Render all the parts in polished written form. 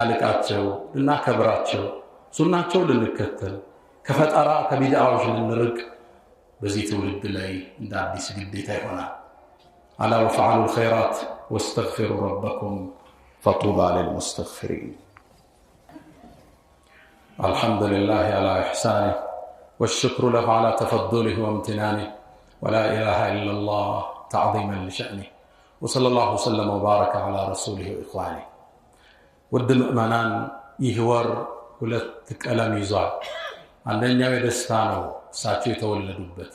አልቃቸው ልናከብራቸው ሱናቸው ልንከተል ከፈጠራ ከቢድዓዎች ልንርቅ በዚህ ትውልድ ላይ እንደ አዲስ ግዴታ ይሆናል። አላ ወፈዓሉ الخيرات واستغفروا ربكم فطوبى للمستغفرين. الحمد لله على إحسانه والشكر له على تفضله وامتنانه ولا إله إلا الله تعظيما لشأنه وصلى الله وسلم وبارك على رسوله وإخوانه. ውድ ምእመናን ይህ ወር ሁለት ቀለም ይዟል። አንደኛው የደስታ ነው እሳቸው የተወለዱበት፣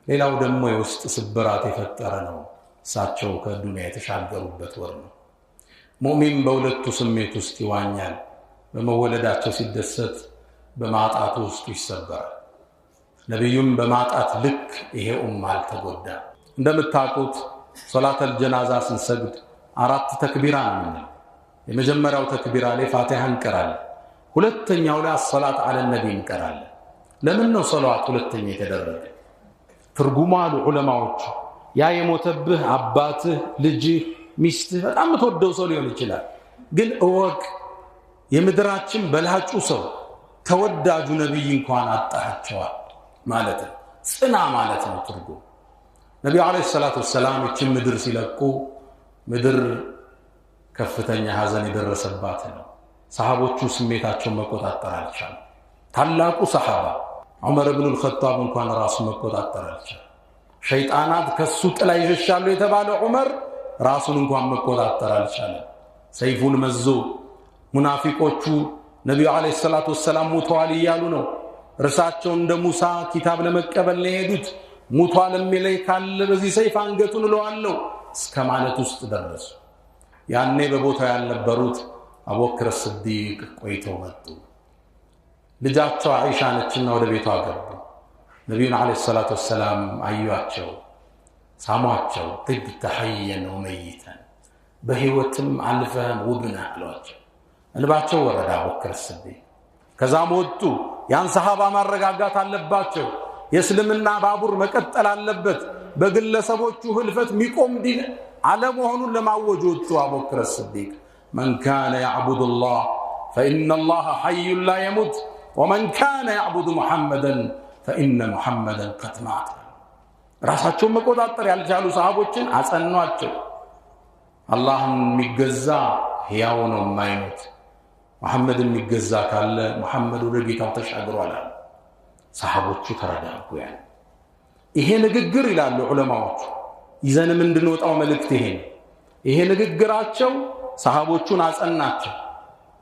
ሌላው ደግሞ የውስጥ ስብራት የፈጠረ ነው እሳቸው ከዱንያ የተሻገሩበት ወር ነው። ሙእሚን በሁለቱ ስሜት ውስጥ ይዋኛል። በመወለዳቸው ሲደሰት፣ በማጣቱ ውስጥ ይሰበራል። ነቢዩም በማጣት ልክ ይሄ አልተጎዳ። እንደምታውቁት ሶላተል ጀናዛ ስንሰግድ 4 ተክቢራ ነው። የመጀመሪያው ተክቢራ ላይ ፋቲሃ እንቀራለን። ሁለተኛው ላይ አሰላት አለ ነቢ እንቀራለን። ለምን ነው ሶላት ሁለተኛ የተደረገ? ትርጉሙ አሉ ዑለማዎቹ ያ የሞተብህ አባትህ፣ ልጅህ፣ ሚስትህ በጣም የምትወደው ሰው ሊሆን ይችላል። ግን እወቅ የምድራችን በላጩ ሰው ተወዳጁ ነቢይ እንኳን አጣቸዋል ማለት ነው። ጽና ማለት ነው ትርጉም። ነቢዩ አለይሂ ሰላቱ ወሰላም እቺን ምድር ሲለቁ ምድር ከፍተኛ ሐዘን የደረሰባት ነው። ሰሃቦቹ ስሜታቸውን መቆጣጠር አልቻሉም። ታላቁ ሰሃባ ዑመር ኢብኑ አልኸጣብ እንኳን ራሱ መቆጣጠር አልቻለም። ሸይጣናት ከሱ ጥላ ይሸሻሉ የተባለ ዑመር ራሱን እንኳን መቆጣጠር አልቻለም። ሰይፉን መዞ ሙናፊቆቹ ነቢዩ አለይሂ ሰላቱ ወሰላም ሙተዋል እያሉ ነው። እርሳቸው እንደ ሙሳ ኪታብ ለመቀበል ነው የሄዱት። ሙቷል የሚለይ ካለ በዚህ ሰይፍ አንገቱን እለዋለሁ እስከ ማለት ውስጥ ደረሱ። ያኔ በቦታው ያልነበሩት አቡበክር ሲዲቅ ቆይተው መጡ። ልጃቸው አይሻ ነችና ወደ ቤቷ ገቡ። ነቢዩን አለይሂ ሰላቱ ወሰላም አዩአቸው፣ ሳሟቸው። ጥብተ ሐየን ወመይተን በህይወትም አልፈህም ውብና አሏቸው። እንባቸው ወረደ አቡበክር ሲዲቅ። ከዛም ወጡ። ያን ሰሃባ ማረጋጋት አለባቸው። የእስልምና ባቡር መቀጠል አለበት። በግለሰቦቹ ህልፈት ሚቆም ዲን አለመሆኑን ለማወጅ ወጡ አቡበክር ሲዲቅ። መን ካነ ያዕቡዱ ላህ ፈኢነ ላህ ሐዩን ላ የሙት ወመን ካነ ያዕቡዱ ሙሐመደን ፈኢነ ሙሐመደን ቀድ ማተ። ራሳቸውን መቆጣጠር ያልቻሉ ሰሃቦችን አጸኗቸው። አላህን የሚገዛ ሕያው ነው የማይሞት። ሙሐመድ የሚገዛ ካለ ሙሐመድ ወደ ጌታው ተሻግሯል አሉ። ሰሃቦቹ ተረጋጉ። ይሄ ንግግር ይላሉ ዑለማዎቹ ይዘንም እንድንወጣው መልእክት ይሄ ንግግራቸው ሰሃቦቹን አጸናቸው።